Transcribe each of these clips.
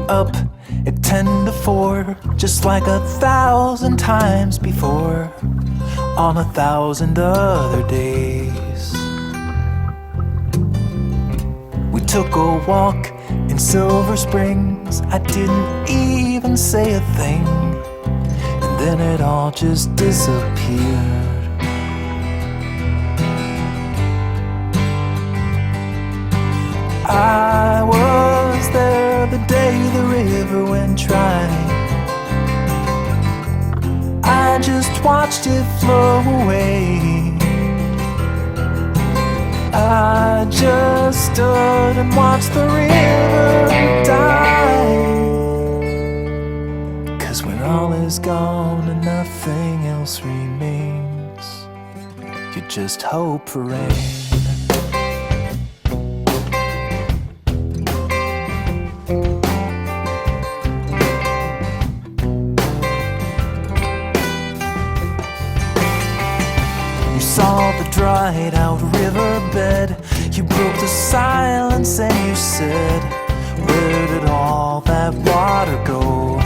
Up at 10 to 4, just like 1,000 times before, on 1,000 other days. We took a walk in Silver Springs. I didn't even say a thing, and then it all just disappeared. I was there the day the river went dry. I just watched it flow away. I just stood and watched the river die. 'Cause when all is gone and nothing else remains, you just hope for rain. Saw the dried out riverbed. You broke the silence and you said, where did all that water go?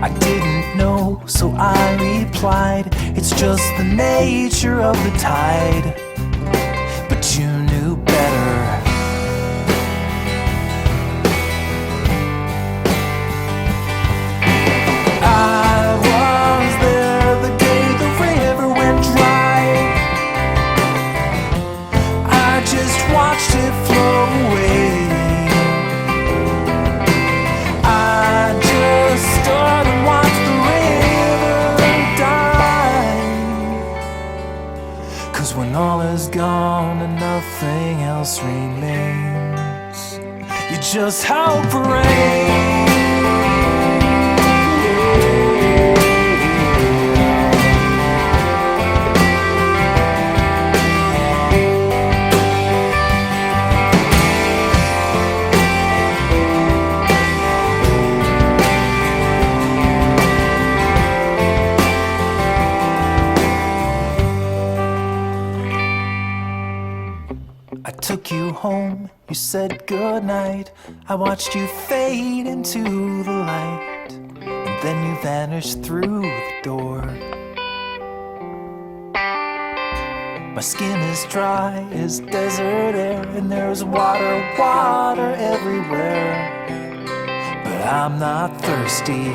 I didn't know, so I replied, it's just the nature of the tide. But you knew better. Watched it flow away. I just stood and watched the river die. 'Cause when all is gone and nothing else remains, you just hope for rain. I took you home, you said goodnight. I watched you fade into the light, and then you vanished through the door. My skin is dry as desert air, and there's water everywhere. But I'm not thirsty.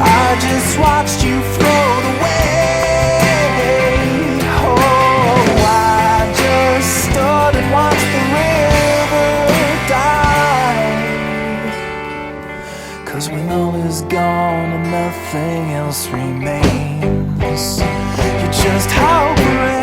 I just watched you float away. Oh, I just stood and watched the river die. 'Cause when all is gone and nothing else remains, you just hope for